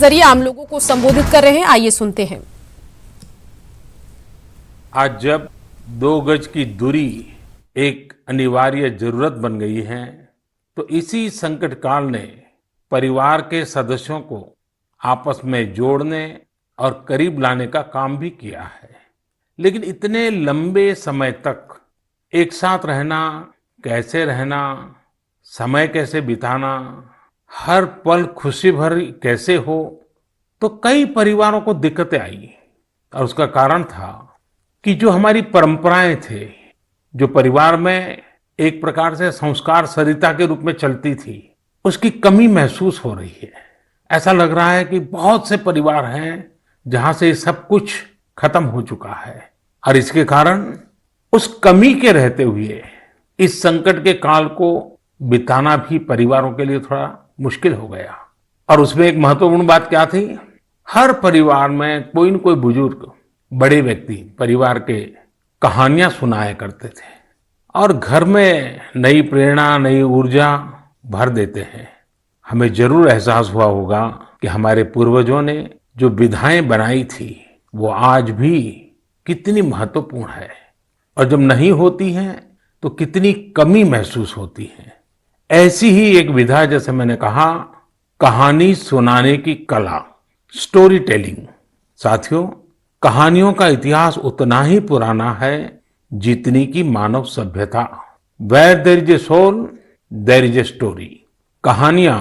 जरिए आम लोगों को संबोधित कर रहे हैं। आइए सुनते हैं। आज जब 2 गज की दूरी एक अनिवार्य जरूरत बन गई है, तो इसी संकट काल ने परिवार के सदस्यों को आपस में जोड़ने और करीब लाने का काम भी किया है। लेकिन इतने लंबे समय तक एक साथ रहना, कैसे रहना, समय कैसे बिताना, हर पल खुशी भरी कैसे हो, तो कई परिवारों को दिक्कतें आई। और उसका कारण था कि जो हमारी परंपराएं थे, जो परिवार में एक प्रकार से संस्कार सरिता के रूप में चलती थी, उसकी कमी महसूस हो रही है। ऐसा लग रहा है कि बहुत से परिवार हैं जहां से सब कुछ खत्म हो चुका है, और इसके कारण उस कमी के रहते हुए इस संकट के काल को बिताना भी परिवारों के लिए थोड़ा मुश्किल हो गया। और उसमें एक महत्वपूर्ण बात क्या थी, हर परिवार में कोई न कोई बुजुर्ग, बड़े व्यक्ति परिवार के कहानियां सुनाया करते थे और घर में नई प्रेरणा, नई ऊर्जा भर देते हैं। हमें जरूर एहसास हुआ होगा कि हमारे पूर्वजों ने जो विधाएं बनाई थी वो आज भी कितनी महत्वपूर्ण है, और जब नहीं होती हैं तो कितनी कमी महसूस होती है। ऐसी ही एक विधा, जैसे मैंने कहा, कहानी सुनाने की कला, स्टोरी टेलिंग। साथियों, कहानियों का इतिहास उतना ही पुराना है जितनी की मानव सभ्यता। Where there is a soul there is a story. कहानियां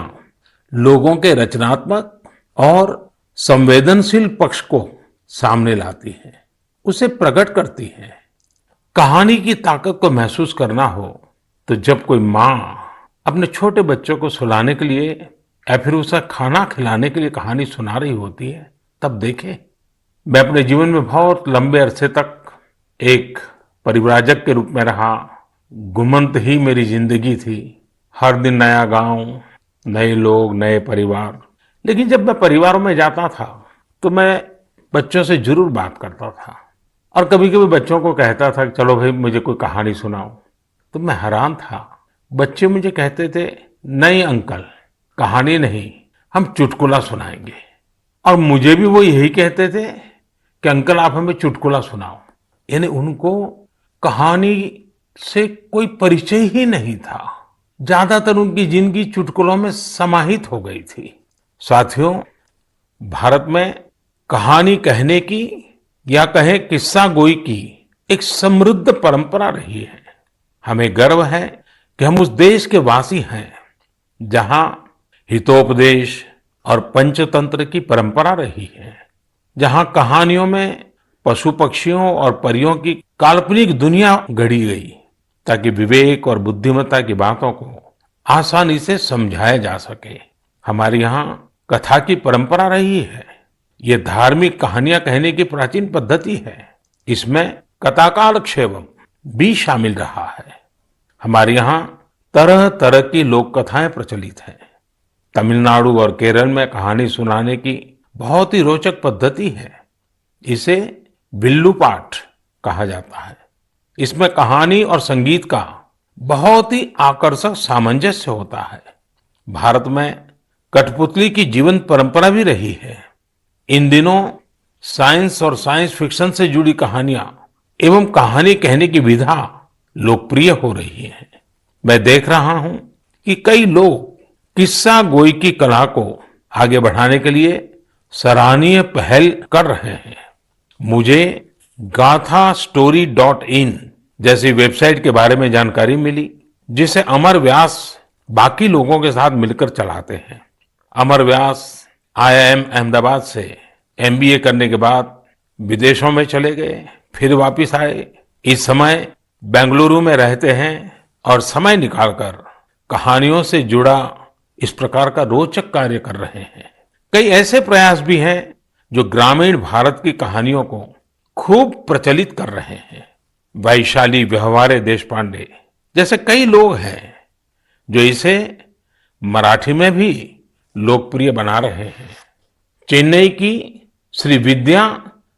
लोगों के रचनात्मक और संवेदनशील पक्ष को सामने लाती हैं, उसे प्रकट करती हैं। कहानी की ताकत को महसूस करना हो तो जब कोई माँ अपने छोटे बच्चों को सुलाने के लिए या फिर उसे खाना खिलाने के लिए कहानी सुना रही होती है, तब देखें। मैं अपने जीवन में बहुत लंबे अरसे तक एक परिव्राजक के रूप में रहा। घुमंत ही मेरी जिंदगी थी, हर दिन नया गांव, नए लोग, नए परिवार। लेकिन जब मैं परिवारों में जाता था तो मैं बच्चों से जरूर बात करता था, और कभी कभी बच्चों को कहता था कि चलो भाई मुझे कोई कहानी सुनाओ। तो मैं हैरान था, बच्चे मुझे कहते थे, नहीं अंकल, कहानी नहीं, हम चुटकुला सुनाएंगे। और मुझे भी वो यही कहते थे कि अंकल आप हमें चुटकुला सुनाओ। यानी उनको कहानी से कोई परिचय ही नहीं था। ज्यादातर उनकी जिंदगी चुटकुलों में समाहित हो गई थी। साथियों, भारत में कहानी कहने की या कहें किस्सा गोई की एक समृद्ध परंपरा रही है। हमें गर्व है कि हम उस देश के वासी हैं जहां हितोपदेश और पंचतंत्र की परंपरा रही है, जहां कहानियों में पशु पक्षियों और परियों की काल्पनिक दुनिया गढ़ी गई ताकि विवेक और बुद्धिमत्ता की बातों को आसानी से समझाया जा सके। हमारे यहाँ कथा की परंपरा रही है। ये धार्मिक कहानियां कहने की प्राचीन पद्धति है। इसमें कथाकाल क्षेवम भी शामिल रहा है। हमारे यहाँ तरह तरह की लोक कथाएं प्रचलित हैं। तमिलनाडु और केरल में कहानी सुनाने की बहुत ही रोचक पद्धति है। इसे विल्लू पाठ कहा जाता है। इसमें कहानी और संगीत का बहुत ही आकर्षक सामंजस्य होता है। भारत में कठपुतली की जीवंत परंपरा भी रही है। इन दिनों साइंस और साइंस फिक्शन से जुड़ी कहानियां एवं कहानी कहने की विधा लोकप्रिय हो रही है। मैं देख रहा हूं कि कई लोग किस्सा गोई की कला को आगे बढ़ाने के लिए सराहनीय पहल कर रहे हैं। मुझे gaathastory.in जैसी वेबसाइट के बारे में जानकारी मिली, जिसे अमर व्यास बाकी लोगों के साथ मिलकर चलाते हैं। अमर व्यास IIM अहमदाबाद से MBA करने के बाद विदेशों में चले गए, फिर वापिस आए। इस समय बेंगलुरु में रहते हैं और समय निकालकर कहानियों से जुड़ा इस प्रकार का रोचक कार्य कर रहे हैं। कई ऐसे प्रयास भी हैं जो ग्रामीण भारत की कहानियों को खूब प्रचलित कर रहे हैं। वैशाली व्यवहारे देशपांडे जैसे कई लोग हैं जो इसे मराठी में भी लोकप्रिय बना रहे हैं। चेन्नई की श्री विद्या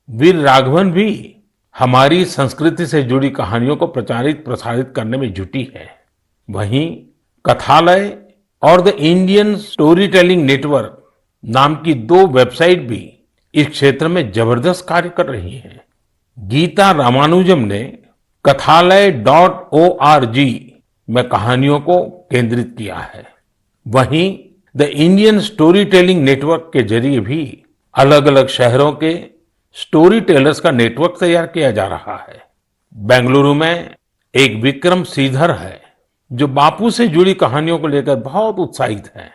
वीर राघवन भी हमारी संस्कृति से जुड़ी कहानियों को प्रचारित प्रसारित करने में जुटी है। वहीं कथालय और the Indian story telling network नाम की 2 वेबसाइट भी इस क्षेत्र में जबरदस्त कार्य कर रही हैं। गीता रामानुजम ने kathalaya.org में कहानियों को केंद्रित किया है। वहीं the Indian story telling network के जरिए भी अलग अलग शहरों के स्टोरी टेलर्स का नेटवर्क तैयार किया जा रहा है। बेंगलुरु में एक विक्रम श्रीधर है जो बापू से जुड़ी कहानियों को लेकर बहुत उत्साहित हैं।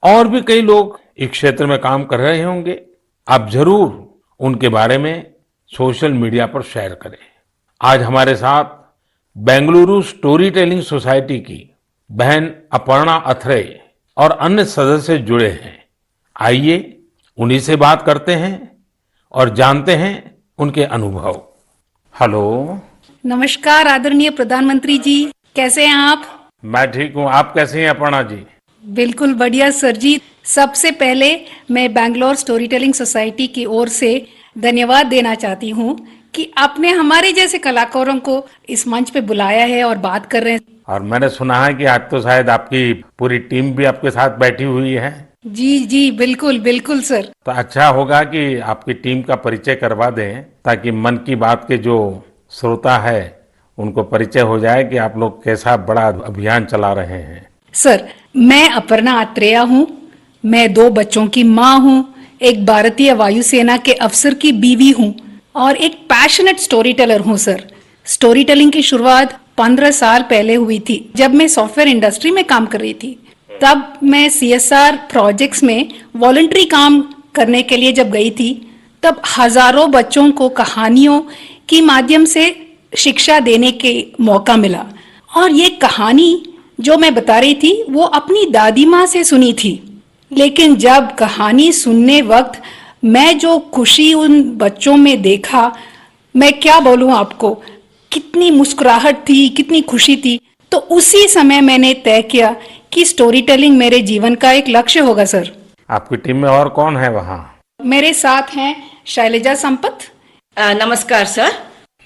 और भी कई लोग इस क्षेत्र में काम कर रहे होंगे। आप जरूर उनके बारे में सोशल मीडिया पर शेयर करें। आज हमारे साथ बेंगलुरु स्टोरी टेलिंग सोसाइटी की बहन अपर्णा अथरे और अन्य सदस्य जुड़े हैं। आइए उन्हीं से बात करते हैं और जानते हैं उनके अनुभव। हेलो। नमस्कार आदरणीय प्रधानमंत्री जी, कैसे हैं आप? मैं ठीक हूँ, आप कैसे हैं अपर्णा जी? बिल्कुल बढ़िया सर जी। सबसे पहले मैं बैंगलोर स्टोरी टेलिंग सोसाइटी की ओर से धन्यवाद देना चाहती हूँ कि आपने हमारे जैसे कलाकारों को इस मंच पे बुलाया है और बात कर रहे हैं। और मैंने सुना है कि आज तो शायद आपकी पूरी टीम भी आपके साथ बैठी हुई है। जी जी बिल्कुल बिल्कुल सर। तो अच्छा होगा कि आपकी टीम का परिचय करवा दें ताकि मन की बात के जो श्रोता है उनको परिचय हो जाए कि आप लोग कैसा बड़ा अभियान चला रहे हैं। सर, मैं अपर्णा अत्रेया हूँ। मैं 2 बच्चों की माँ हूँ, एक भारतीय वायुसेना के अफसर की बीवी हूँ और एक पैशनेट स्टोरी टेलर हूँ सर। स्टोरी टेलिंग की शुरुआत 15 साल पहले हुई थी जब मैं सॉफ्टवेयर इंडस्ट्री में काम कर रही थी। तब मैं CSR प्रोजेक्ट्स में वॉलंटरी काम करने के लिए जब गई थी तब हजारों बच्चों को कहानियों के माध्यम से शिक्षा देने के मौका मिला। और ये कहानी जो मैं बता रही थी वो अपनी दादी माँ से सुनी थी, लेकिन जब कहानी सुनने वक्त मैं जो खुशी उन बच्चों में देखा, मैं क्या बोलूं आपको, कितनी मुस्कुराहट थी, कितनी खुशी थी। तो उसी समय मैंने तय किया कि स्टोरी टेलिंग मेरे जीवन का एक लक्ष्य होगा सर। आपकी टीम में और कौन है वहाँ? मेरे साथ हैं शैलजा संपत। नमस्कार सर।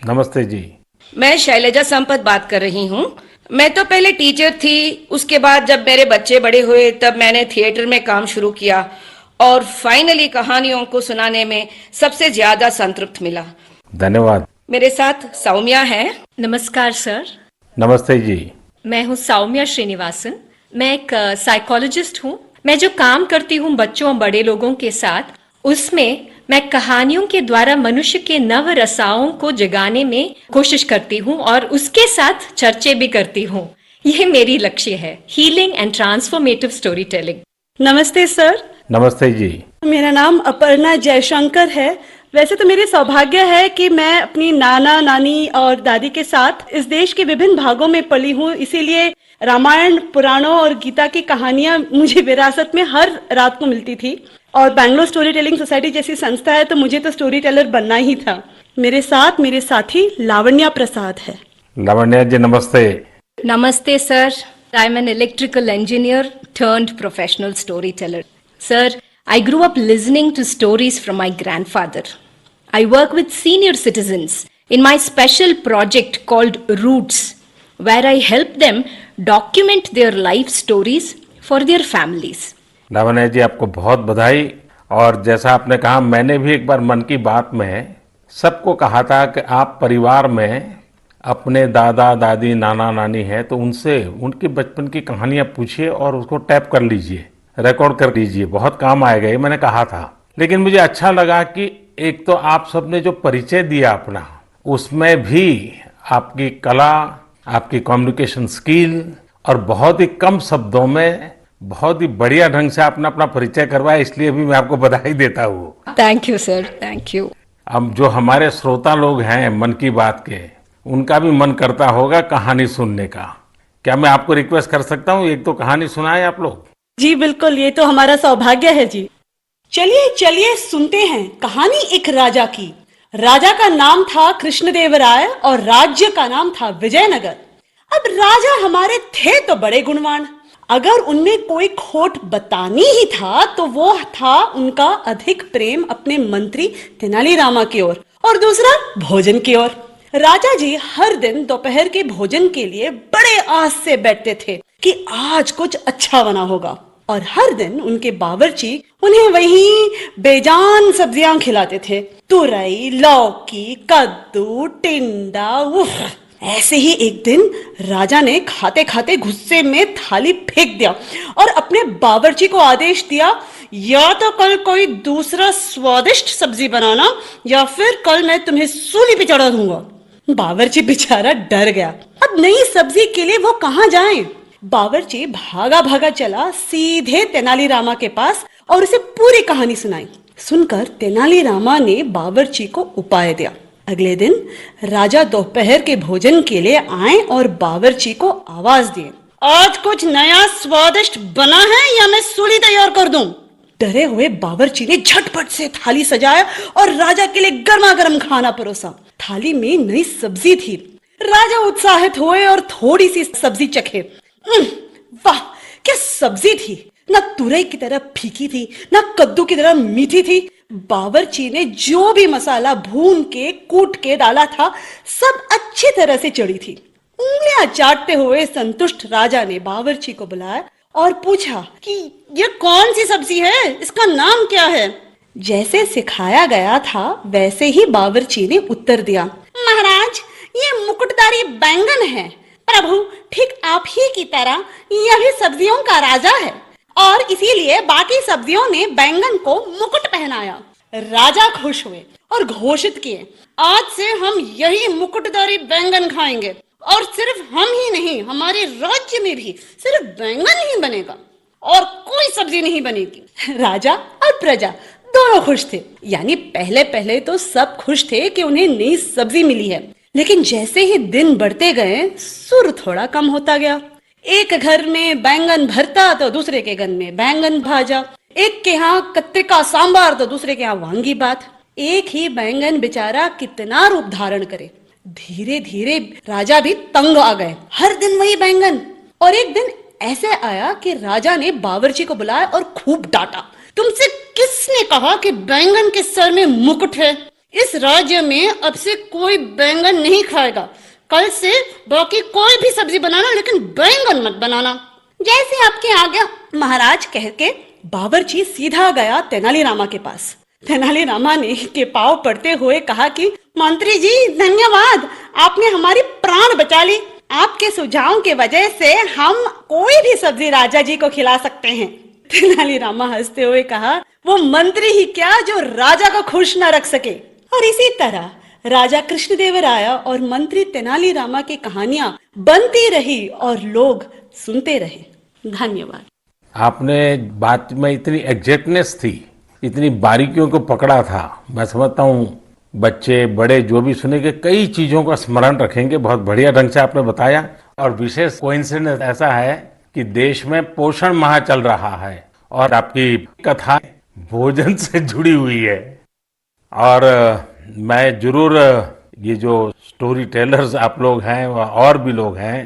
नमस्ते जी। मैं शैलजा संपत बात कर रही हूँ। मैं तो पहले टीचर थी, उसके बाद जब मेरे बच्चे बड़े हुए तब मैंने थिएटर में काम शुरू किया और फाइनली कहानियों को सुनाने में सबसे ज्यादा संतृप्त मिला। धन्यवाद। मेरे साथ सौम्या है। नमस्कार सर। नमस्ते जी। मैं हूँ सौम्या श्रीनिवासन। मैं एक साइकोलॉजिस्ट हूँ। मैं जो काम करती हूँ बच्चों और बड़े लोगों के साथ, उसमें मैं कहानियों के द्वारा मनुष्य के नव रसाओं को जगाने में कोशिश करती हूँ और उसके साथ चर्चे भी करती हूँ। ये मेरी लक्ष्य है, healing and transformative story telling. नमस्ते सर। नमस्ते जी। मेरा नाम अपर्णा जयशंकर है। वैसे तो मेरे सौभाग्य है कि मैं अपनी नाना नानी और दादी के साथ इस देश के विभिन्न भागों में पली हूँ, इसीलिए रामायण, पुराणों और गीता की कहानियां मुझे विरासत में हर रात को मिलती थी। और बैंगलोर स्टोरी टेलिंग सोसाइटी जैसी संस्था है तो मुझे तो स्टोरी टेलर बनना ही था। मेरे साथ मेरे साथी लावण्या प्रसाद है। लावण्या जी नमस्ते। नमस्ते sir. I am an electrical engineer turned professional storyteller. Sir, I grew up listening to stories from my grandfather. I work with senior citizens in my special project called Roots, where I help them document their life stories for their families. Lavanya ji आपको बहुत बधाई। और जैसा आपने कहा, मैंने भी एक बार मन की बात में सबको कहा था कि आप परिवार में अपने दादा दादी नाना नानी है तो उनसे उनके बचपन की कहानियां पूछिए और उसको टैप कर लीजिए, रिकॉर्ड कर लीजिए, बहुत काम आएगा, ये मैंने कहा था। लेकिन मुझे अच्छा लगा कि एक तो आप सबने जो परिचय दिया अपना, उसमें भी आपकी कला, आपकी कम्युनिकेशन स्किल और बहुत ही कम शब्दों में बहुत ही बढ़िया ढंग से आपने अपना परिचय करवाया, इसलिए भी मैं आपको बधाई देता हूँ। Thank you sir, thank you. अब जो हमारे श्रोता लोग हैं मन की बात के, उनका भी मन करता होगा कहानी सुनने का। क्या मैं आपको रिक्वेस्ट कर सकता हूँ, एक तो कहानी सुनाएं आप लोग? जी बिल्कुल, ये तो हमारा सौभाग्य है जी। चलिए चलिए सुनते हैं कहानी एक राजा की। राजा का नाम था कृष्णदेवराय और राज्य का नाम था विजयनगर। अब राजा हमारे थे तो बड़े गुणवान, अगर उनमें कोई खोट बतानी ही था तो वो था उनका अधिक प्रेम अपने मंत्री तेनालीरामा की ओर और दूसरा भोजन की ओर। राजा जी हर दिन दोपहर के भोजन के लिए बड़े आस से बैठते थे कि आज कुछ अच्छा बना होगा। और हर दिन उनके बावर्ची उन्हें वही बेजान सब्जियां खिलाते थे। तुरई, लौकी, कद्दू, टिंडा, उफ। ऐसे ही एक दिन राजा ने खाते खाते गुस्से में थाली फेंक दिया और अपने बावर्ची को आदेश दिया, या तो कल कोई दूसरा स्वादिष्ट सब्जी बनाना या फिर कल मैं तुम्हें सूली पे चढ़ा दूंगा। बावर्ची बेचारा डर गया। अब नई सब्जी के लिए वो कहाँ जाए? बावर्ची भागा भागा चला सीधे तेनालीरामा के पास और उसे पूरी कहानी सुनाई। सुनकर तेनालीरामा ने बावर्ची को उपाय दिया। अगले दिन राजा दोपहर के भोजन के लिए आए और बावर्ची को आवाज दिए, आज कुछ नया स्वादिष्ट बना है या मैं सूली तैयार कर दूं? डरे हुए बावर्ची ने झटपट से थाली सजाया और राजा के लिए गर्मा गर्म खाना परोसा। थाली में नई सब्जी थी। राजा उत्साहित हुए और थोड़ी सी सब्जी चखे। वाह, क्या सब्जी थी! ना तुरई की तरह फीकी थी, ना कद्दू की तरह मीठी थी। बावर्ची ने जो भी मसाला भून के कूट के डाला था, सब अच्छी तरह से चढ़ी थी। उंगलियां चाटते हुए संतुष्ट राजा ने बावर्ची को बुलाया और पूछा कि ये कौन सी सब्जी है, इसका नाम क्या है? जैसे सिखाया गया था वैसे ही बावर्ची ने उत्तर दिया, महाराज, ये मुकुटधारी बैंगन है। प्रभु, ठीक आप ही की तरह यह भी सब्जियों का राजा है और इसीलिए बाकी सब्जियों ने बैंगन को मुकुट पहनाया। राजा खुश हुए और घोषित किए, आज से हम यही मुकुटधारी बैंगन खाएंगे और सिर्फ हम ही नहीं, हमारे राज्य में भी सिर्फ बैंगन ही बनेगा और कोई सब्जी नहीं बनेगी। राजा और प्रजा दोनों खुश थे। यानी पहले पहले तो सब खुश थे कि उन्हें नई सब्जी मिली है, लेकिन जैसे ही दिन बढ़ते गए सुर थोड़ा कम होता गया। एक घर में बैंगन भरता तो दूसरे के घर में बैंगन भाजा, एक के यहाँ कत्रिका सांबार तो दूसरे के यहाँ वांगी बात। एक ही बैंगन बेचारा कितना रूप धारण करे। धीरे धीरे राजा भी तंग आ गए। हर दिन वही बैंगन। और एक दिन ऐसे आया कि राजा ने बावर्ची को बुलाया और खूब डांटा, तुमसे किसने कहा कि बैंगन के सर में मुकुट है? इस राज्य में अब से कोई बैंगन नहीं खाएगा। कल से बाकी कोई भी सब्जी बनाना, लेकिन बैंगन मत बनाना। जैसे आपकी आज्ञा महाराज, कह के बावर्ची सीधा गया तेनालीरामा के पास। तेनालीरामा ने के पांव पड़ते हुए कहा कि मंत्री जी धन्यवाद, आपने हमारी प्राण बचा ली। आपके सुझाव के वजह से हम कोई भी सब्जी राजा जी को खिला सकते हैं। तेनालीरामा हंसते हुए कहा, वो मंत्री ही क्या जो राजा को खुश न रख सके। और इसी तरह राजा कृष्णदेवराय और मंत्री तेनालीरामा की कहानियां बनती रही और लोग सुनते रहे। धन्यवाद। आपने बात में इतनी एग्जैक्टनेस थी, इतनी बारीकियों को पकड़ा था। मैं समझता हूँ बच्चे बड़े जो भी सुनेंगे कई चीजों का स्मरण रखेंगे। बहुत बढ़िया ढंग से आपने बताया। और विशेष कोइंसिडेंस ऐसा है कि देश में पोषण माह चल रहा है और आपकी कथा भोजन से जुड़ी हुई है। और मैं जरूर ये जो स्टोरी टेलर्स आप लोग हैं और भी लोग हैं,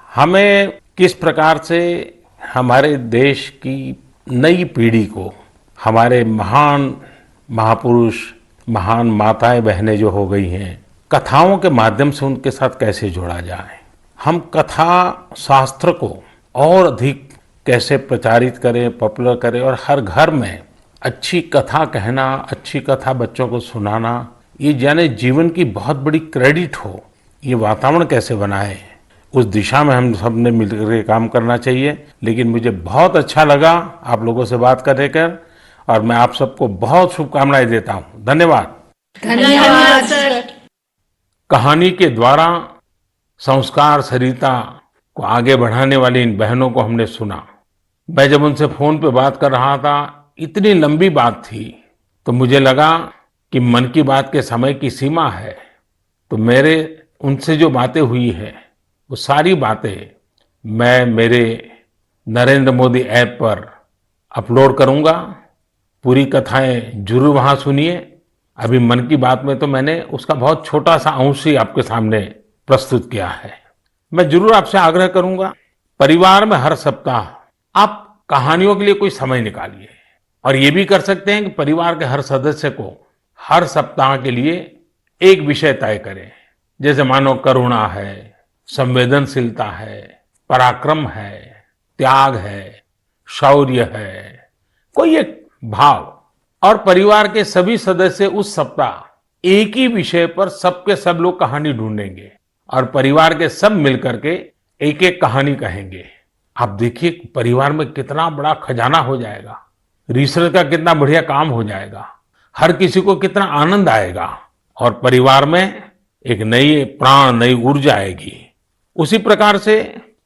हमें किस प्रकार से हमारे देश की नई पीढ़ी को हमारे महान महापुरुष, महान माताएं बहनें जो हो गई हैं, कथाओं के माध्यम से उनके साथ कैसे जोड़ा जाए। हम कथा शास्त्र को और अधिक कैसे प्रचारित करें, पॉपुलर करें और हर घर में अच्छी कथा कहना, अच्छी कथा बच्चों को सुनाना, ये जाने जीवन की बहुत बड़ी क्रेडिट हो। ये वातावरण कैसे बनाए, उस दिशा में हम सब ने मिलकर काम करना चाहिए। लेकिन मुझे बहुत अच्छा लगा आप लोगों से बात करने कर और मैं आप सबको बहुत शुभकामनाएं देता हूं। धन्यवाद। धन्यवाद सर। कहानी के द्वारा संस्कार सरिता को आगे बढ़ाने वाली इन बहनों को हमने सुना। मैं जब उनसे फोन पे बात कर रहा था, इतनी लंबी बात थी, तो मुझे लगा कि मन की बात के समय की सीमा है। तो मेरे उनसे जो बातें हुई है वो सारी बातें मैं मेरे नरेंद्र मोदी ऐप पर अपलोड करूंगा। पूरी कथाएं जरूर वहां सुनिए। अभी मन की बात में तो मैंने उसका बहुत छोटा सा अंश ही आपके सामने प्रस्तुत किया है। मैं जरूर आपसे आग्रह करूंगा, परिवार में हर सप्ताह आप कहानियों के लिए कोई समय निकालिए। और ये भी कर सकते हैं कि परिवार के हर सदस्य को हर सप्ताह के लिए एक विषय तय करें। जैसे मानो करुणा है, संवेदनशीलता है, पराक्रम है, त्याग है, शौर्य है, कोई एक भाव। और परिवार के सभी सदस्य उस सप्ताह एक ही विषय पर सबके सब लोग कहानी ढूंढेंगे और परिवार के सब मिलकर के एक एक कहानी कहेंगे। आप देखिए परिवार में कितना बड़ा खजाना हो जाएगा, रिसर्च का कितना बढ़िया काम हो जाएगा, हर किसी को कितना आनंद आएगा और परिवार में एक नई प्राण, नई ऊर्जा आएगी। उसी प्रकार से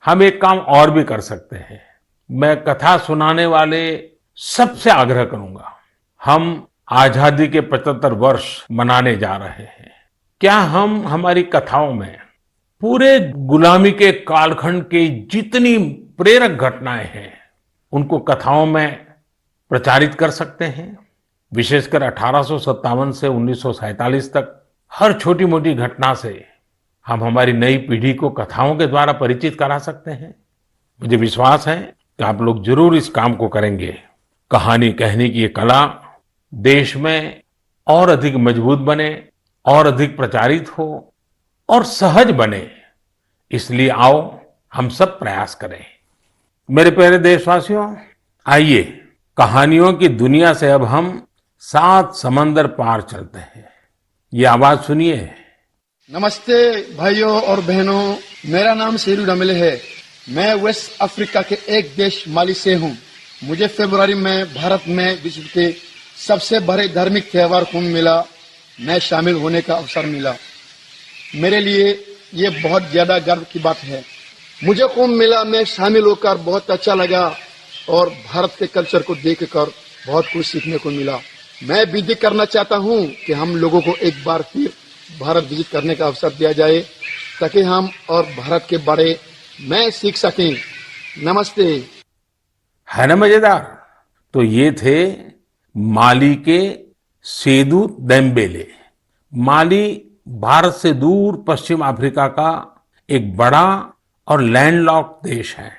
हम एक काम और भी कर सकते हैं। मैं कथा सुनाने वाले सबसे आग्रह करूंगा, हम आजादी के 75 वर्ष मनाने जा रहे हैं। क्या हम हमारी कथाओं में पूरे गुलामी के कालखंड के जितनी प्रेरक घटनाएं हैं उनको कथाओं में प्रचारित कर सकते हैं? विशेषकर 1857 से 1947 तक हर छोटी मोटी घटना से हम हमारी नई पीढ़ी को कथाओं के द्वारा परिचित करा सकते हैं। मुझे विश्वास है कि आप लोग जरूर इस काम को करेंगे। कहानी कहने की ये कला देश में और अधिक मजबूत बने, और अधिक प्रचारित हो और सहज बने, इसलिए आओ हम सब प्रयास करें। मेरे प्यारे देशवासियों, आइए कहानियों की दुनिया से अब हम 7 समंदर पार चलते हैं। ये आवाज सुनिए। नमस्ते भाइयों और बहनों, मेरा नाम शेरू डमेले है। मैं वेस्ट अफ्रीका के एक देश माली से हूँ। मुझे फरवरी में भारत में विश्व के सबसे बड़े धार्मिक त्योहार कुंभ मेला में शामिल होने का अवसर मिला। मेरे लिए ये बहुत ज्यादा गर्व की बात है। मुझे कुंभ मेला में शामिल होकर बहुत अच्छा लगा और भारत के कल्चर को देखकर बहुत कुछ सीखने को मिला। मैं विनती करना चाहता हूँ कि हम लोगों को एक बार फिर भारत विजिट करने का अवसर दिया जाए ताकि हम और भारत के बारे में सीख सकें। नमस्ते। है ना मजेदार? तो ये थे माली के सेदू देम्बेले। माली भारत से दूर पश्चिम अफ्रीका का एक बड़ा और लैंडलॉक्ड देश है।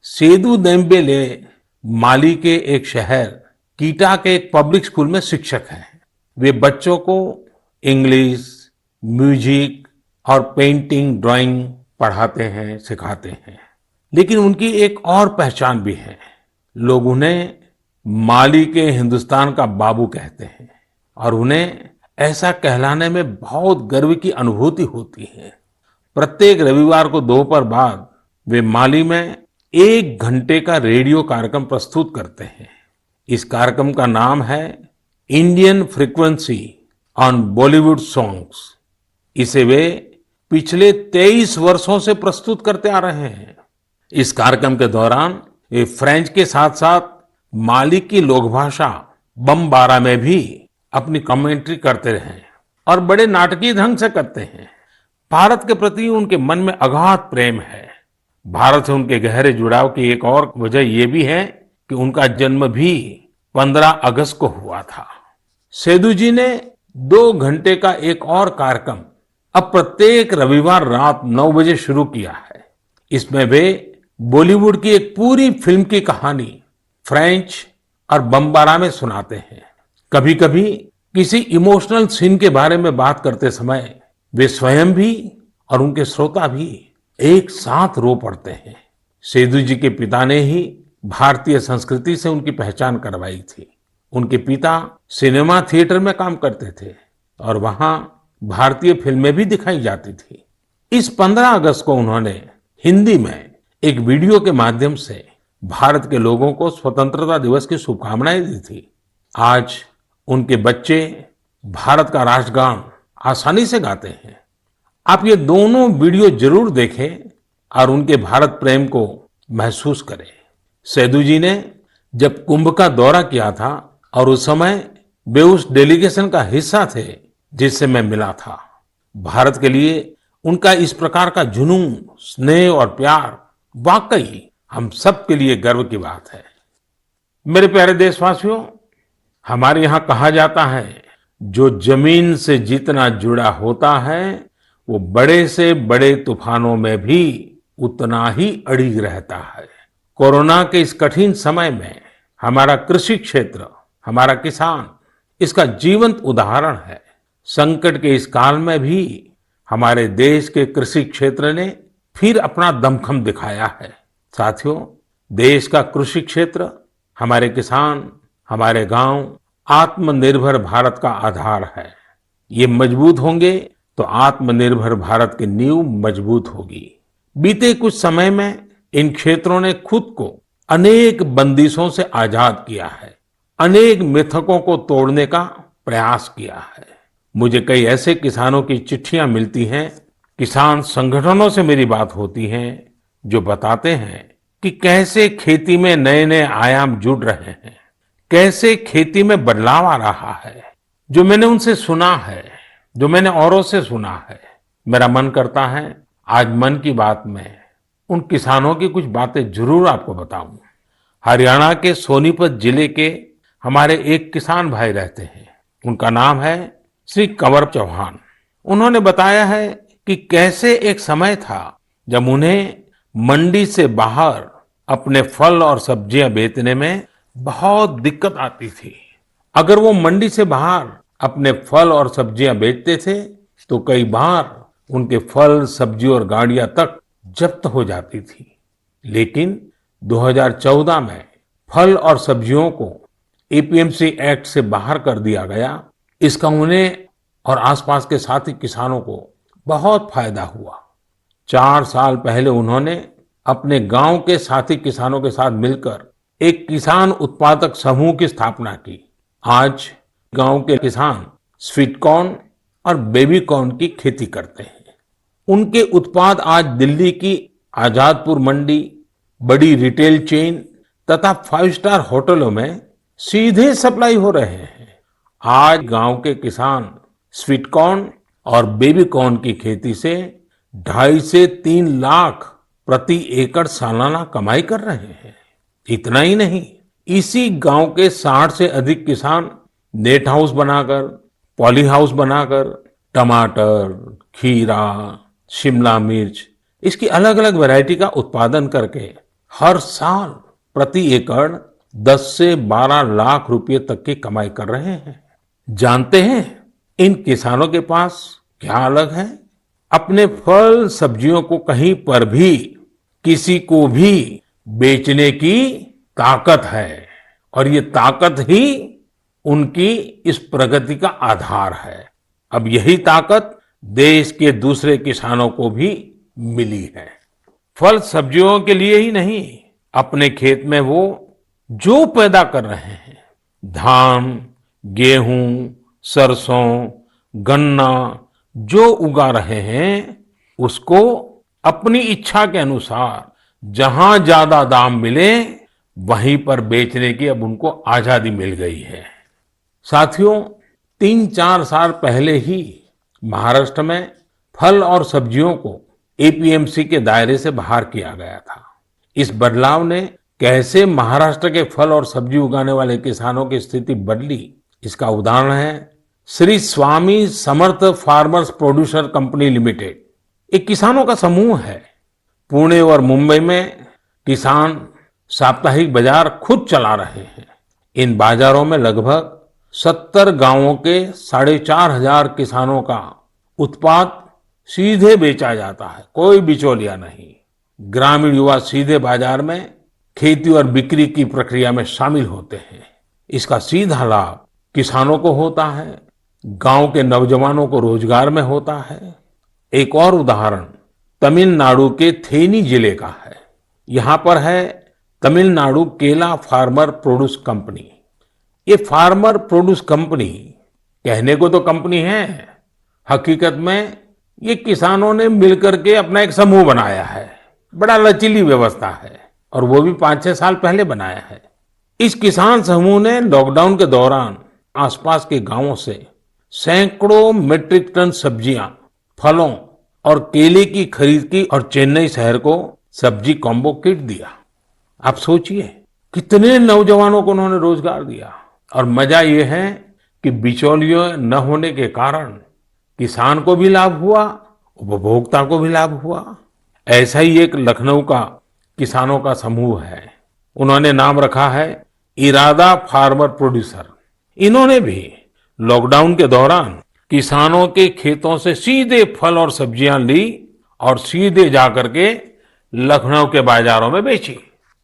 सेदू देम्बेले माली के एक शहर कीटा के एक पब्लिक स्कूल में शिक्षक हैं। वे बच्चों को इंग्लिश, म्यूजिक और पेंटिंग, ड्राइंग पढ़ाते हैं, सिखाते हैं। लेकिन उनकी एक और पहचान भी है। लोग उन्हें माली के हिंदुस्तान का बाबू कहते हैं और उन्हें ऐसा कहलाने में बहुत गर्व की अनुभूति होती है। प्रत्येक रविवार को दोपहर बाद वे माली में 1 घंटे का रेडियो कार्यक्रम प्रस्तुत करते हैं। इस कार्यक्रम का नाम है Indian frequency on Bollywood songs. इसे वे पिछले 23 वर्षों से प्रस्तुत करते आ रहे हैं। इस कार्यक्रम के दौरान वे फ्रेंच के साथ साथ माली की लोक भाषा बमबारा में भी अपनी कमेंट्री करते रहे और बड़े नाटकीय ढंग से करते हैं। भारत के प्रति उनके मन में अगाध प्रेम है। भारत से उनके गहरे जुड़ाव की एक और वजह यह भी है कि उनका जन्म भी 15 अगस्त को हुआ था। सेदू जी ने 2 घंटे का एक और कार्यक्रम अब प्रत्येक रविवार रात 9 बजे शुरू किया है। इसमें वे बॉलीवुड की एक पूरी फिल्म की कहानी फ्रेंच और बमबारा में सुनाते हैं। कभी कभी किसी इमोशनल सीन के बारे में बात करते समय वे स्वयं भी और उनके श्रोता भी एक साथ रो पड़ते हैं। सेदू जी के पिता ने ही भारतीय संस्कृति से उनकी पहचान करवाई थी। उनके पिता सिनेमा थिएटर में काम करते थे और वहां भारतीय फिल्में भी दिखाई जाती थी। इस 15 अगस्त को उन्होंने हिंदी में एक वीडियो के माध्यम से भारत के लोगों को स्वतंत्रता दिवस की शुभकामनाएं दी थी। आज उनके बच्चे भारत का राष्ट्रगान आसानी से गाते हैं। आप ये दोनों वीडियो जरूर देखें और उनके भारत प्रेम को महसूस करें। सेदू जी ने जब कुंभ का दौरा किया था और उस समय वे उस डेलीगेशन का हिस्सा थे जिससे मैं मिला था। भारत के लिए उनका इस प्रकार का जुनून, स्नेह और प्यार वाकई हम सब के लिए गर्व की बात है। मेरे प्यारे देशवासियों, हमारे यहाँ कहा जाता है जो जमीन से जितना जुड़ा होता है वो बड़े से बड़े तूफानों में भी उतना ही अड़िग रहता है। कोरोना के इस कठिन समय में हमारा कृषि क्षेत्र, हमारा किसान इसका जीवंत उदाहरण है। संकट के इस काल में भी हमारे देश के कृषि क्षेत्र ने फिर अपना दमखम दिखाया है। साथियों, देश का कृषि क्षेत्र, हमारे किसान, हमारे गांव आत्मनिर्भर भारत का आधार है। ये मजबूत होंगे तो आत्मनिर्भर भारत की नींव मजबूत होगी। बीते कुछ समय में इन क्षेत्रों ने खुद को अनेक बंदिशों से आजाद किया है, अनेक मिथकों को तोड़ने का प्रयास किया है। मुझे कई ऐसे किसानों की चिट्ठियां मिलती हैं, किसान संगठनों से मेरी बात होती है, जो बताते हैं कि कैसे खेती में नए नए आयाम जुड़ रहे हैं, कैसे खेती में बदलाव आ रहा है। जो मैंने उनसे सुना है, जो मैंने औरों से सुना है, मेरा मन करता है आज मन की बात में उन किसानों की कुछ बातें जरूर आपको बताऊं। हरियाणा के सोनीपत जिले के हमारे एक किसान भाई रहते हैं, उनका नाम है श्री कंवर चौहान। उन्होंने बताया है कि कैसे एक समय था जब उन्हें मंडी से बाहर अपने फल और सब्जियां बेचने में बहुत दिक्कत आती थी। अगर वो मंडी से बाहर अपने फल और सब्जियां बेचते थे तो कई बार उनके फल, सब्जी और गाड़ियां तक जब्त हो जाती थी। लेकिन 2014 में फल और सब्जियों को एपीएमसी एक्ट से बाहर कर दिया गया। इसका उन्हें और आसपास के साथी किसानों को बहुत फायदा हुआ। 4 साल पहले उन्होंने अपने गांव के साथी किसानों के साथ मिलकर एक किसान उत्पादक समूह की स्थापना की। आज गांव के किसान स्वीट कॉर्न और बेबी कॉर्न की खेती करते हैं। उनके उत्पाद आज दिल्ली की आजादपुर मंडी, बड़ी रिटेल चेन तथा 5 स्टार होटलों में सीधे सप्लाई हो रहे हैं। आज गांव के किसान स्वीट कॉर्न और बेबी कॉर्न की खेती से 2.5 से 3 लाख प्रति एकड़ सालाना कमाई कर रहे हैं। इतना ही नहीं, इसी गांव के 60 से अधिक किसान नेट हाउस बनाकर, पॉली हाउस बनाकर टमाटर, खीरा, शिमला मिर्च, इसकी अलग अलग वैरायटी का उत्पादन करके हर साल प्रति एकड़ 10 से 12 लाख रुपए तक की कमाई कर रहे हैं। जानते हैं इन किसानों के पास क्या अलग है? अपने फल सब्जियों को कहीं पर भी किसी को भी बेचने की ताकत है, और ये ताकत ही उनकी इस प्रगति का आधार है। अब यही ताकत देश के दूसरे किसानों को भी मिली है। फल सब्जियों के लिए ही नहीं, अपने खेत में वो जो पैदा कर रहे हैं, धान, गेहूं, सरसों, गन्ना जो उगा रहे हैं, उसको अपनी इच्छा के अनुसार जहां ज्यादा दाम मिले वहीं पर बेचने की अब उनको आजादी मिल गई है। साथियों, 3-4 साल पहले ही महाराष्ट्र में फल और सब्जियों को एपीएमसी के दायरे से बाहर किया गया था। इस बदलाव ने कैसे महाराष्ट्र के फल और सब्जी उगाने वाले किसानों की स्थिति बदली, इसका उदाहरण है Shri Swami Samarth farmers producer company limited. एक किसानों का समूह है। पुणे और मुंबई में किसान साप्ताहिक बाजार खुद चला रहे हैं। इन बाजारों में लगभग 70 गांवों के 4,500 किसानों का उत्पाद सीधे बेचा जाता है, कोई बिचौलिया नहीं। ग्रामीण युवा सीधे बाजार में खेती और बिक्री की प्रक्रिया में शामिल होते हैं। इसका सीधा लाभ किसानों को होता है, गांव के नौजवानों को रोजगार में होता है। एक और उदाहरण तमिलनाडु के थेनी जिले का है। यहाँ पर है तमिलनाडु केला फार्मर प्रोड्यूस कंपनी। ये फार्मर प्रोड्यूस कंपनी कहने को तो कंपनी है, हकीकत में ये किसानों ने मिलकर के अपना एक समूह बनाया है। बड़ा लचीली व्यवस्था है और वो भी 5-6 साल पहले बनाया है। इस किसान समूह ने लॉकडाउन के दौरान आसपास के गांवों से सैकड़ों मीट्रिक टन सब्जियां, फलों और केले की खरीद की और चेन्नई शहर को सब्जी कॉम्बो किट दिया। आप सोचिए कितने नौजवानों को उन्होंने रोजगार दिया। और मजा ये है कि बिचौलियों न होने के कारण किसान को भी लाभ हुआ, उपभोक्ता को भी लाभ हुआ। ऐसा ही एक लखनऊ का किसानों का समूह है। उन्होंने नाम रखा है इरादा फार्मर प्रोड्यूसर। इन्होंने भी लॉकडाउन के दौरान किसानों के खेतों से सीधे फल और सब्जियां ली और सीधे जाकर के लखनऊ के बाजारों में बेची।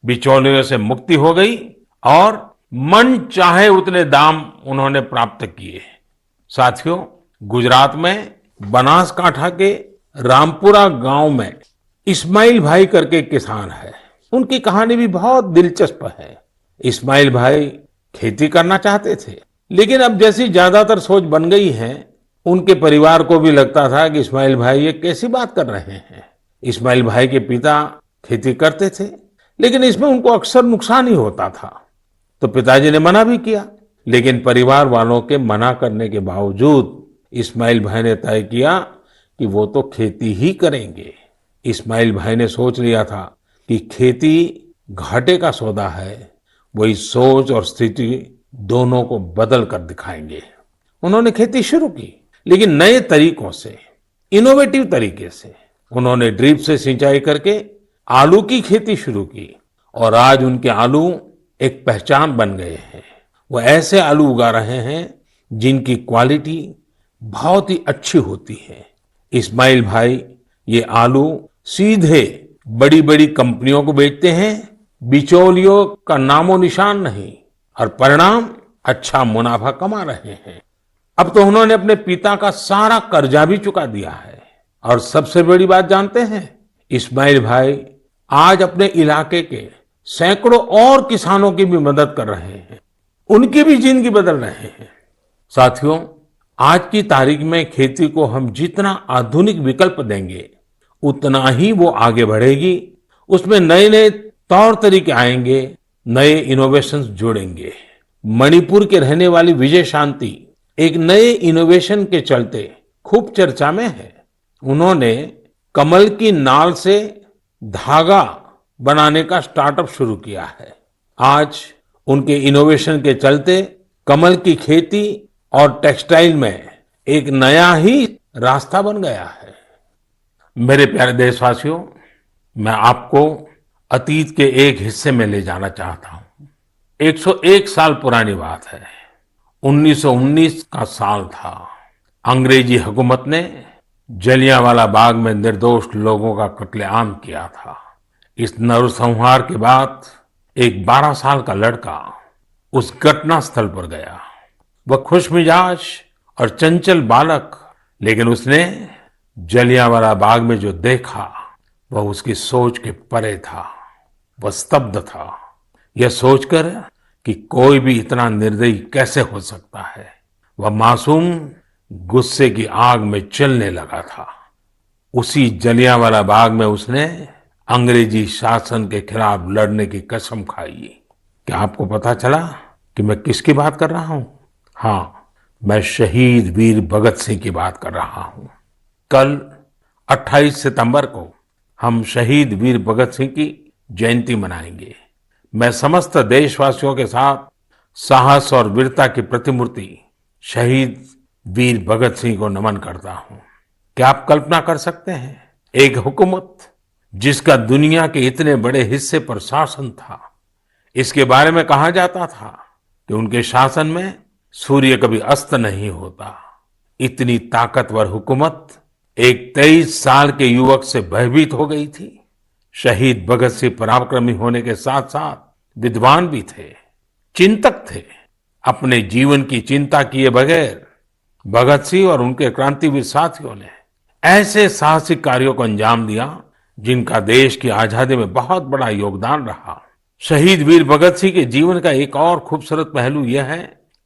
बिचौलियों से मुक्ति हो गई और मन चाहे उतने दाम उन्होंने प्राप्त किए। साथियों, गुजरात में बनासकांठा के रामपुरा गांव में इस्माइल भाई करके एक किसान है। उनकी कहानी भी बहुत दिलचस्प है। इस्माइल भाई खेती करना चाहते थे, लेकिन अब जैसी ज्यादातर सोच बन गई है, उनके परिवार को भी लगता था कि इस्माइल भाई ये कैसी बात कर रहे हैं। इस्माइल भाई के पिता खेती करते थे, लेकिन इसमें उनको अक्सर नुकसान ही होता था। तो पिताजी ने मना भी किया, लेकिन परिवार वालों के मना करने के बावजूद इस्माइल भाई ने तय किया कि वो तो खेती ही करेंगे। इस्माइल भाई ने सोच लिया था कि खेती घाटे का सौदा है। वही सोच और स्थिति दोनों को बदल कर दिखाएंगे। उन्होंने खेती शुरू की, लेकिन नए तरीकों से, इनोवेटिव तरीके से। उन्होंने ड्रिप से सिंचाई करके आलू की खेती शुरू की और आज उनके आलू एक पहचान बन गए हैं। वो ऐसे आलू उगा रहे हैं जिनकी क्वालिटी बहुत ही अच्छी होती है। इस्माइल भाई ये आलू सीधे बड़ी बड़ी कंपनियों को बेचते हैं, बिचौलियों का नामो निशान नहीं, और परिणाम अच्छा मुनाफा कमा रहे हैं। अब तो उन्होंने अपने पिता का सारा कर्जा भी चुका दिया है। और सबसे बड़ी बात जानते हैं, इस्माइल भाई आज अपने इलाके के सैकड़ों और किसानों की भी मदद कर रहे हैं। उनकी भी जिंदगी बदल रहे हैं। साथियों, आज की तारीख में खेती को हम जितना आधुनिक विकल्प देंगे, उतना ही वो आगे बढ़ेगी। उसमें नए नए तौर तरीके आएंगे, नए इनोवेशंस जुड़ेंगे। मणिपुर के रहने वाली विजय शांति एक नए इनोवेशन के चलते खूब चर्चा में है। उन्होंने कमल की नाल से धागा बनाने का स्टार्टअप शुरू किया है। आज उनके इनोवेशन के चलते कमल की खेती और टेक्सटाइल में एक नया ही रास्ता बन गया है। मेरे प्यारे देशवासियों, मैं आपको अतीत के एक हिस्से में ले जाना चाहता हूं। 101 साल पुरानी बात है। 1919 का साल था। अंग्रेजी हुकूमत ने जलियांवाला बाग में निर्दोष लोगों का कत्लेआम किया था। इस नरसंहार के बाद एक 12 साल का लड़का उस घटना स्थल पर गया। वह खुशमिजाज और चंचल बालक, लेकिन उसने जलियांवाला बाग में जो देखा वह उसकी सोच के परे था। वह स्तब्ध था, यह सोचकर कि कोई भी इतना निर्दयी कैसे हो सकता है। वह मासूम गुस्से की आग में जलने लगा था। उसी जलियांवाला बाग में उसने अंग्रेजी शासन के खिलाफ लड़ने की कसम खाई। क्या आपको पता चला कि मैं किसकी बात कर रहा हूं? हाँ, मैं शहीद वीर भगत सिंह की बात कर रहा हूं। कल 28 सितंबर को हम शहीद वीर भगत सिंह की जयंती मनाएंगे। मैं समस्त देशवासियों के साथ साहस और वीरता की प्रतिमूर्ति शहीद वीर भगत सिंह को नमन करता हूं। क्या आप कल्पना कर सकते हैं, एक हुकूमत जिसका दुनिया के इतने बड़े हिस्से पर शासन था, इसके बारे में कहा जाता था कि उनके शासन में सूर्य कभी अस्त नहीं होता। इतनी ताकतवर हुकूमत एक 23 साल के युवक से भयभीत हो गई थी। शहीद भगत सिंह पराक्रमी होने के साथ साथ विद्वान भी थे, चिंतक थे। अपने जीवन की चिंता किए बगैर भगत सिंह और उनके क्रांतिवीर साथियों ने ऐसे साहसिक कार्यों को अंजाम दिया जिनका देश की आजादी में बहुत बड़ा योगदान रहा। शहीद वीर भगत सिंह के जीवन का एक और खूबसूरत पहलू यह है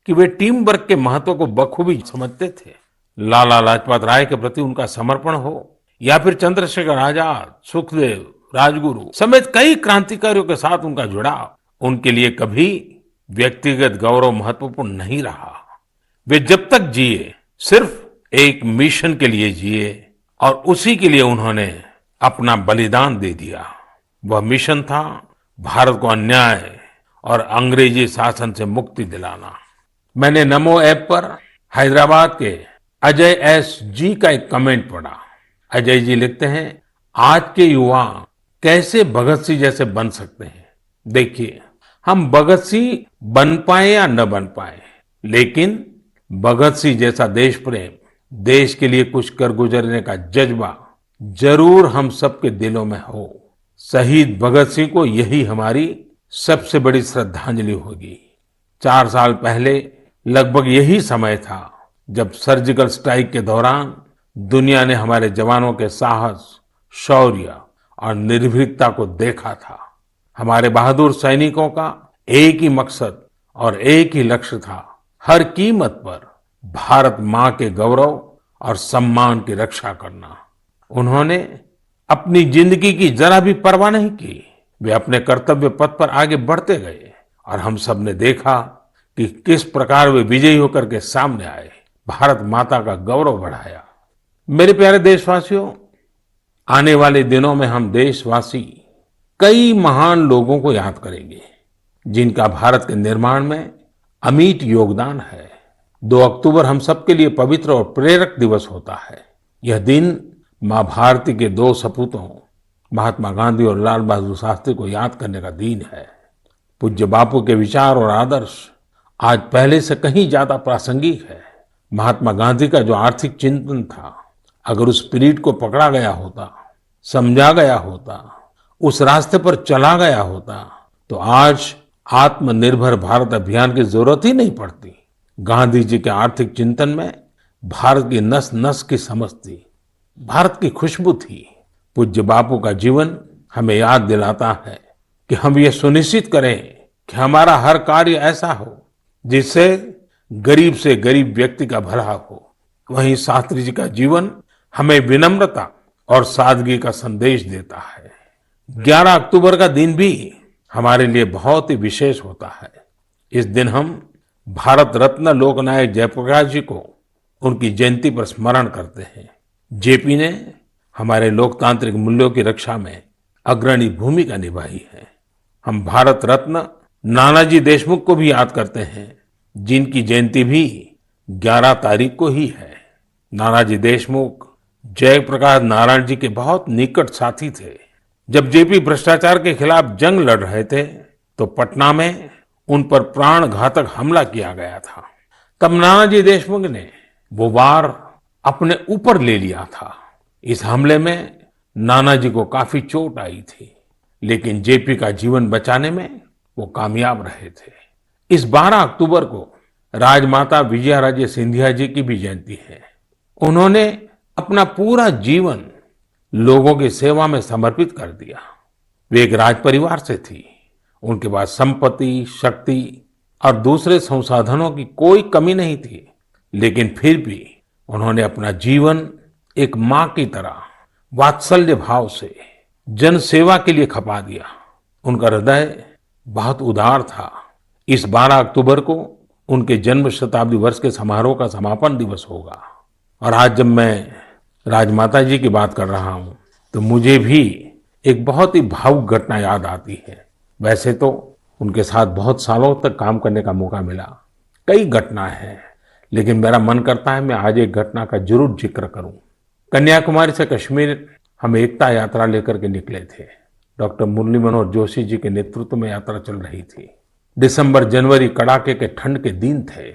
कि वे टीम वर्क के महत्व को बखूबी समझते थे। लाला लाजपत राय के प्रति उनका समर्पण हो या फिर चंद्रशेखर आजाद, सुखदेव, राजगुरु समेत कई क्रांतिकारियों के साथ उनका जुड़ाव उनके लिए कभी व्यक्तिगत गौरव महत्वपूर्ण नहीं रहा। वे जब तक जिए सिर्फ एक मिशन के लिए जिए और उसी के लिए उन्होंने अपना बलिदान दे दिया। वह मिशन था भारत को अन्याय और अंग्रेजी शासन से मुक्ति दिलाना। मैंने नमो ऐप पर हैदराबाद के अजय एस जी का एक कमेंट पढ़ा। अजय जी लिखते हैं, आज के युवा कैसे भगत सिंह जैसे बन सकते हैं। देखिए, हम भगत सिंह बन पाए या न बन पाए, लेकिन भगत सिंह जैसा देश प्रेम, देश के लिए कुछ कर गुजरने का जज्बा जरूर हम सबके दिलों में हो। शहीद भगत सिंह को यही हमारी सबसे बड़ी श्रद्धांजलि होगी। 4 साल पहले लगभग यही समय था जब सर्जिकल स्ट्राइक के दौरान दुनिया ने हमारे जवानों के साहस, शौर्य और निर्भीकता को देखा था। हमारे बहादुर सैनिकों का एक ही मकसद और एक ही लक्ष्य था, हर कीमत पर भारत मां के गौरव और सम्मान की रक्षा करना। उन्होंने अपनी जिंदगी की जरा भी परवाह नहीं की। वे अपने कर्तव्य पथ पर आगे बढ़ते गए और हम सब ने देखा कि किस प्रकार वे विजयी होकर के सामने आए, भारत माता का गौरव बढ़ाया। मेरे प्यारे देशवासियों, आने वाले दिनों में हम देशवासी कई महान लोगों को याद करेंगे जिनका भारत के निर्माण में अमिट योगदान है। 2 अक्टूबर हम सबके लिए पवित्र और प्रेरक दिवस होता है। यह दिन मां भारती के 2 सपूतों महात्मा गांधी और लाल बहादुर शास्त्री को याद करने का दिन है। पूज्य बापू के विचार और आदर्श आज पहले से कहीं ज्यादा प्रासंगिक है। महात्मा गांधी का जो आर्थिक चिंतन था, अगर उस स्पिरिट को पकड़ा गया होता, समझा गया होता, उस रास्ते पर चला गया होता, तो आज आत्मनिर्भर भारत अभियान की जरूरत ही नहीं पड़ती। गांधी जी के आर्थिक चिंतन में भारत की नस नस की समझ थी, भारत की खुशबू थी। पूज्य बापू का जीवन हमें याद दिलाता है कि हम ये सुनिश्चित करें कि हमारा हर कार्य ऐसा हो जिससे गरीब से गरीब व्यक्ति का भला हो। वहीं शास्त्री जी का जीवन हमें विनम्रता और सादगी का संदेश देता है। 11 अक्टूबर का दिन भी हमारे लिए बहुत ही विशेष होता है। इस दिन हम भारत रत्न लोकनायक जयप्रकाश जी को उनकी जयंती पर स्मरण करते हैं। जेपी ने हमारे लोकतांत्रिक मूल्यों की रक्षा में अग्रणी भूमिका निभाई है। हम भारत रत्न नानाजी देशमुख को भी याद करते हैं, जिनकी जयंती भी 11 तारीख को ही है। नानाजी देशमुख जयप्रकाश नारायण जी के बहुत निकट साथी थे। जब जेपी भ्रष्टाचार के खिलाफ जंग लड़ रहे थे तो पटना में उन पर प्राण घातक हमला किया गया था। तब नानाजी देशमुख ने वो वार अपने ऊपर ले लिया था। इस हमले में नानाजी को काफी चोट आई थी, लेकिन जेपी का जीवन बचाने में वो कामयाब रहे थे। इस 12 अक्टूबर को राजमाता विजयाराजे सिंधिया जी की भी जयंती है। उन्होंने अपना पूरा जीवन लोगों की सेवा में समर्पित कर दिया। वे एक राज परिवार से थी। उनके पास संपत्ति, शक्ति और दूसरे संसाधनों की कोई कमी नहीं थी, लेकिन फिर भी उन्होंने अपना जीवन एक मां की तरह वात्सल्य भाव से जन सेवा के लिए खपा दिया। उनका हृदय बहुत उदार था। इस 12 अक्टूबर को उनके जन्म शताब्दी वर्ष के समारोह का समापन दिवस होगा। और आज जब मैं राजमाता जी की बात कर रहा हूं तो मुझे भी एक बहुत ही भावुक घटना याद आती है। वैसे तो उनके साथ बहुत सालों तक काम करने का मौका मिला, कई घटना है, लेकिन मेरा मन करता है मैं आज एक घटना का जरूर जिक्र करूं। कन्याकुमारी से कश्मीर हम एकता यात्रा लेकर के निकले थे। डॉक्टर मुरली मनोहर जोशी जी के नेतृत्व में यात्रा चल रही थी। दिसंबर जनवरी कड़ाके के ठंड के दिन थे।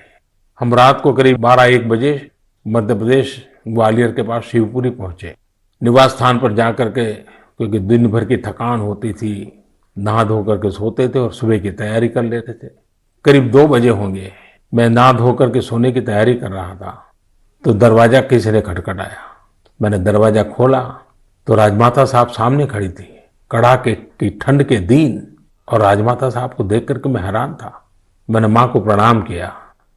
हम रात को करीब 12-1 बजे मध्य प्रदेश ग्वालियर के पास शिवपुरी पहुंचे। निवास स्थान पर जाकर के, क्योंकि दिन भर की थकान होती थी, नहा धो करके सोते थे और सुबह की तैयारी कर लेते थे। करीब 2 बजे होंगे, मैं नहा धो करके सोने की तैयारी कर रहा था तो दरवाजा किसी ने खटखटाया। मैंने दरवाजा खोला तो राजमाता साहब सामने खड़ी थी। कड़ाके की ठंड के दिन और राजमाता साहब को देख करके मैं हैरान था। मैंने माँ को प्रणाम किया।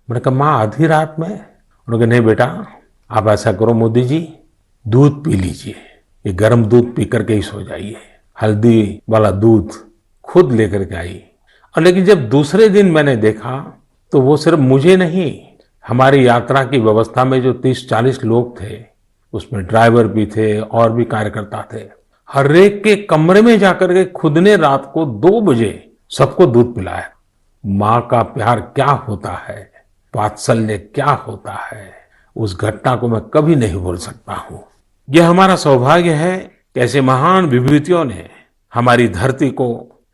मैंने कहा, माँ आधी रात में? उन्होंने कहा, नहीं बेटा, आप ऐसा करो मोदी जी, दूध पी लीजिए, ये गर्म दूध पी करके ही सो जाइए। हल्दी वाला दूध खुद लेकर के आई। और लेकिन जब दूसरे दिन मैंने देखा तो वो सिर्फ मुझे नहीं, हमारी यात्रा की व्यवस्था में जो 30-40 लोग थे, उसमें ड्राइवर भी थे और भी कार्यकर्ता थे, हर एक के कमरे में जाकर के खुद ने रात को 2 बजे सबको दूध पिलाया। माँ का प्यार क्या होता है, वात्सल्य क्या होता है, उस घटना को मैं कभी नहीं भूल सकता हूँ। यह हमारा सौभाग्य है कि ऐसे महान विभूतियों ने हमारी धरती को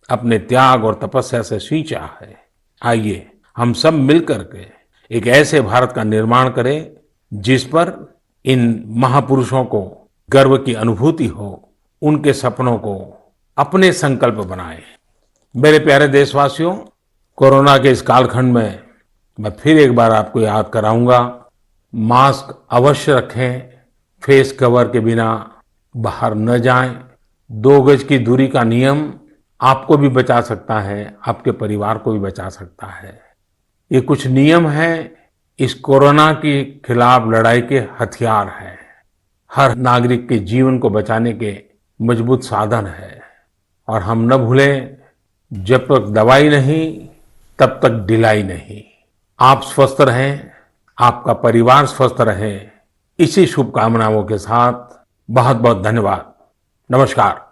अपने त्याग और तपस्या से सींचा है। आइए हम सब मिलकर के एक ऐसे भारत का निर्माण करें जिस पर इन महापुरुषों को गर्व की अनुभूति हो, उनके सपनों को अपने संकल्प बनाएं। मेरे प्यारे देशवासियों, कोरोना के इस कालखंड में मैं फिर एक बार आपको याद कराऊंगा, मास्क अवश्य रखें, फेस कवर के बिना बाहर न जाएं, 2 गज की दूरी का नियम आपको भी बचा सकता है, आपके परिवार को भी बचा सकता है। ये कुछ नियम है, इस कोरोना के खिलाफ लड़ाई के हथियार है, हर नागरिक के जीवन को बचाने के मजबूत साधन है। और हम न भूलें, जब तक दवाई नहीं तब तक ढिलाई नहीं। आप स्वस्थ रहें, आपका परिवार स्वस्थ रहे, इसी शुभकामनाओं के साथ बहुत बहुत धन्यवाद। नमस्कार।